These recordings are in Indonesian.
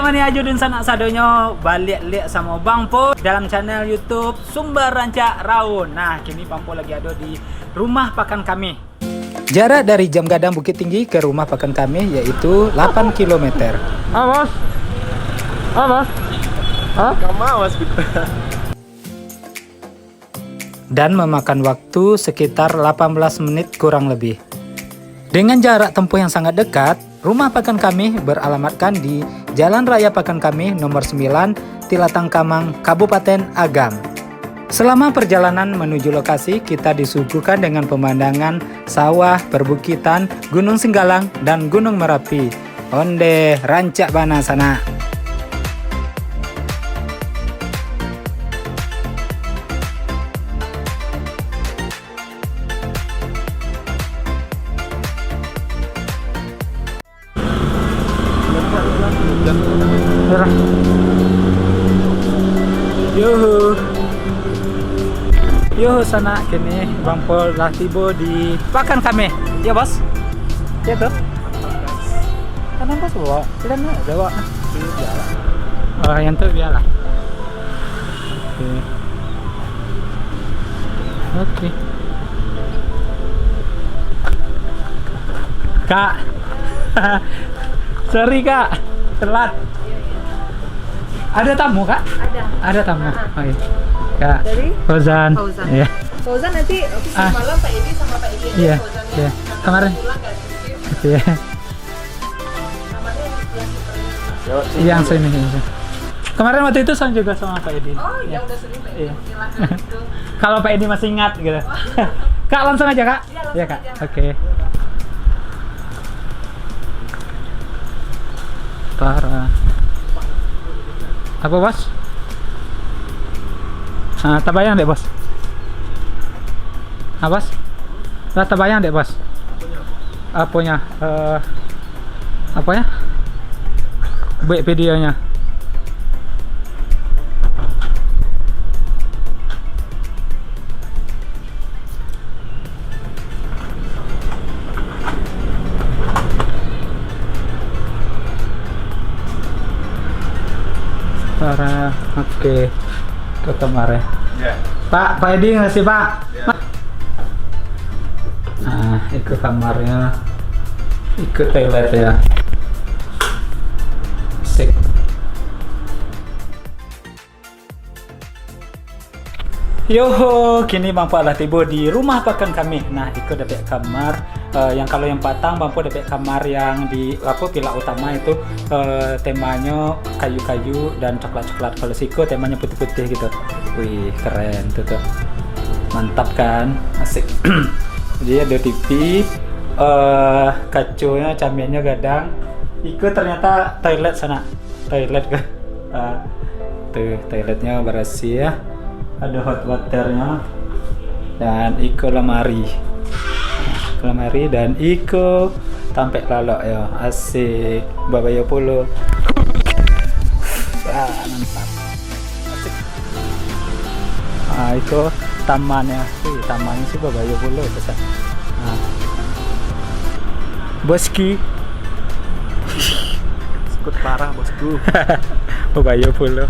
mani ajo dan sanak sadonyo balik lihat sama Bang Po dalam channel YouTube Sumber Rancak Raun. Nah, kini Bang Po lagi ada di rumah pakan kami. Jarak dari Jam Gadang Bukit Tinggi ke rumah pakan kami yaitu 8 km. Awas. Awas. Hah? Kamu awas gitu. Dan memakan waktu sekitar 18 menit kurang lebih. Dengan jarak tempuh yang sangat dekat, rumah pakan kami beralamatkan di Jalan Raya Pakan Kami nomor 9, Tilatang Kamang, Kabupaten Agam. Selama perjalanan menuju lokasi, kita disuguhkan dengan pemandangan sawah, perbukitan, Gunung Singgalang, dan Gunung Merapi. Onde, rancak bana sana. Yuhu sana kini Bang Pol lah tiba di pakan kami. Ya bos? Ya tuh? Kenapa bos bawa? Tidak nak bawa. Oh yang tuh biarlah. Oke. Kak. Sorry kak, telat. Ada tamu kak? Ada tamu. Oh, iya. Kak. Dari? Fauzan. Iya. Fauzan nanti malam Pak Edi sama Pak Edi. Iya. Iya. Kemarin. Iya. Yang sini. Kemarin waktu itu saya juga sama Pak Edi. Oh iya udah sering Pak Edi. Kalau Pak Edi masih ingat gitu. Kak langsung aja kak. Iya kak. Oke. Parah. Apa bos? Tabayang deh bos. Bos? Tabayang deh bos. Apanya? Apa ya? Baik videonya. Parah. Oke. Ke kamar ya. Ya. Pak Edi ngasih Pak. Ya. Nah, ikut kamarnya, ikut toilet ya. Sik. Yoho, kini Bang Po lah tiba di rumah pakan kami. Nah, ikut dapat kamar. Yang kalau yang patang Bang Po dapat kamar yang di pila utama itu temanya kayu-kayu dan coklat-coklat. Kalau Siko temanya putih-putih gitu. Wih, keren tuh. Mantap kan? Asik. Jadi ada TV, kacunya, camiannya gadang. Ikut ternyata toilet sana. Toilet kan. Tuh, toiletnya bersih ya. Ada hot waternya. Dan Iko lemari. Dan Iko tampek lalok ya. Asik. Babayo polo. Mantap. Asik. Iko tamannya. Tamannya sih Babayo polo besar. Boski. Sekut parah bosku. Babayo polo.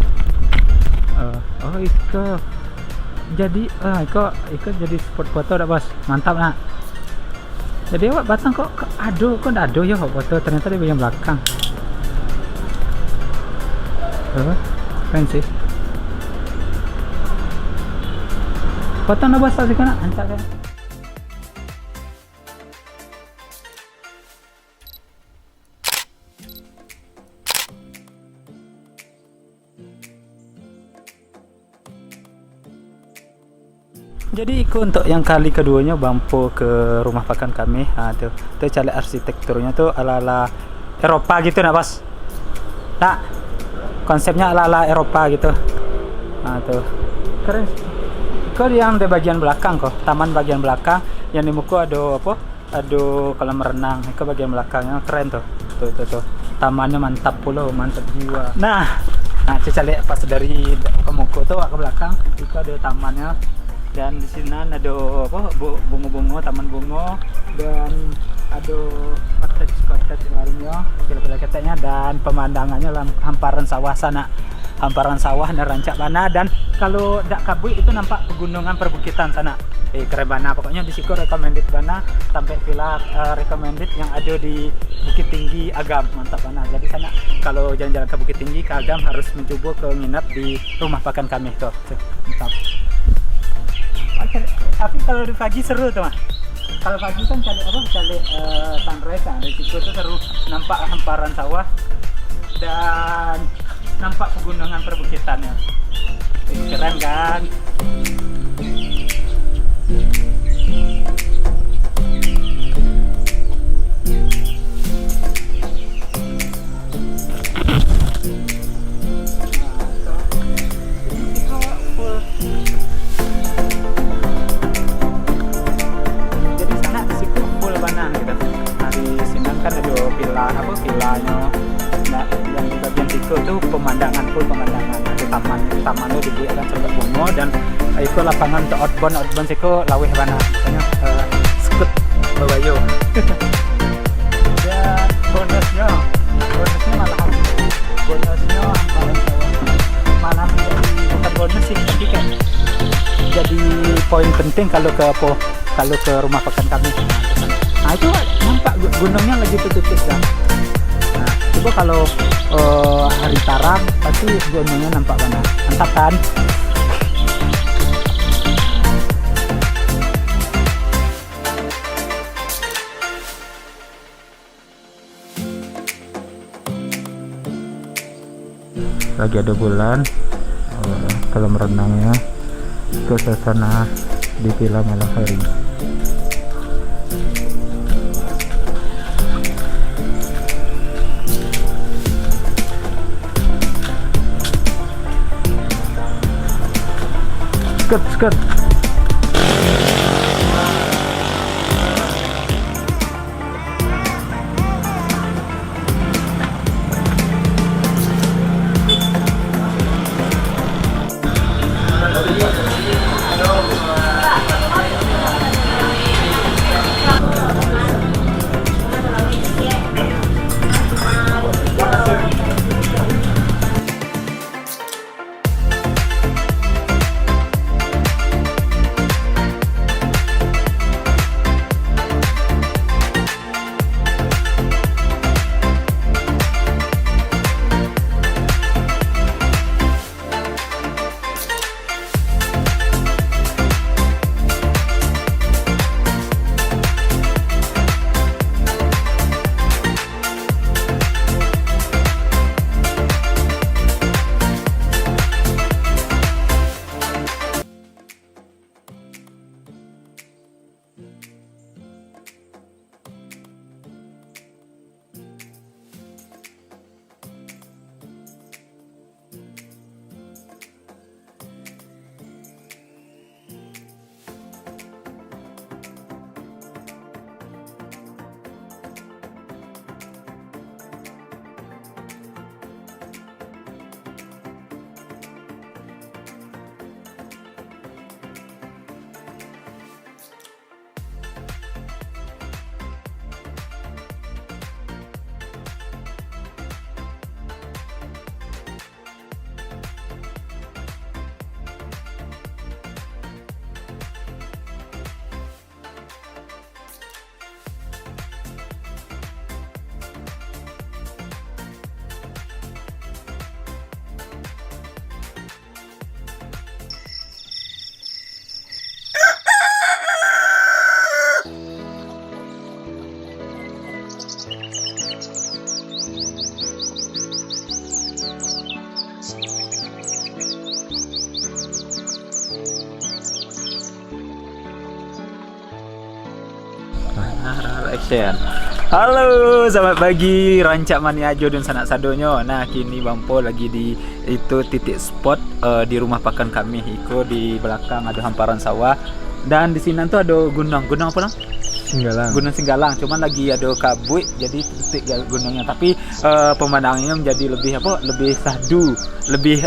Oh Iko. Jadi Iko jadi spot foto dah bos. Mantap nak. Jadi awak batang kok ndak ado ya foto, ternyata di bagian belakang. Keren sih. Foto nak bos tadi kan ancak kan. Jadi ikut untuk yang kali keduanya Bang Po ke rumah pakan kami. Tuh cari arsitekturnya tuh ala-ala Eropa gitu nak bos. Tak, konsepnya ala-ala Eropa gitu. Tuh keren. Kok yang di bagian belakang kok, taman bagian belakang. Yang di muka ada apa? Ada kolam renang. Itu bagian belakangnya keren tuh. Tuh. Tamannya mantap pula, mantap jiwa. Nah, kita lihat pas dari muka tuh ke belakang, itu ada tamannya. Dan di sini ada apa bunga-bunga, taman bunga, dan ada cottage lainnya, villa-villa keteknya, dan pemandangannya hamparan sawah sana. Hamparan sawah dan rancak bana, dan kalau dak kabui itu nampak pegunungan perbukitan sana. Keren bana, pokoknya di situ recommended bana sampai villa recommended yang ada di Bukit Tinggi Agam, mantap bana. Jadi sana kalau jalan-jalan ke Bukit Tinggi ke Agam harus mencoba ke nginap di rumah pakan kami tuh, mantap. Tapi kalau di pagi seru tuh mah. Kalau pagi kan cari sunrise kan, dari situ tuh seru, nampak hamparan sawah dan nampak pegunungan perbukitannya. Keren kan? Itu pemandangan ada taman itu dibuatkan serbet bunga, dan itu lapangan untuk outbound siku lawih bana, misalnya skut bawayo. Dan bonusnya malah bukan bonus sih, tapi kan jadi poin penting kalau ke rumah pakan kami. Nah itu nampak gunungnya lagi tutup dah. Nah itu kalau hari taram pasti gunungnya nampak banget, mantap kan? Lagi ada bulan, kolam renangnya, ke suasana di villa malam hari. Skirt. Action. Halo, selamat pagi Rancak Mania Ajo dan sanak sadonyo. Nah, kini Bampo lagi di itu titik spot di rumah pakan kami. Iko di belakang ada hamparan sawah dan di sini tuh ada gunung. Gunung apa, Nang? Singgalang. Gunung Singgalang, cuman lagi ada kabut jadi titik gunungnya, tapi pemandangannya menjadi lebih apa? Lebih sahdu, lebih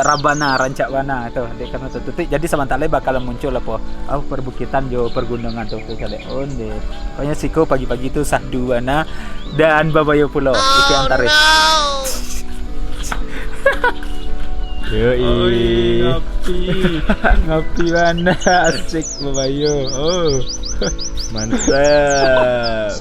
rabana, rancakwana tuh. Dek karena titik jadi sementara bakal muncul apa? Perbukitan jo pergunungan tuh kade on deh. Pokoknya siko pagi-pagi itu sahduana dan Babayo Pulau itu yang tarik. Yoi. Ngopi mana asik Babayo. Oh. Mantap.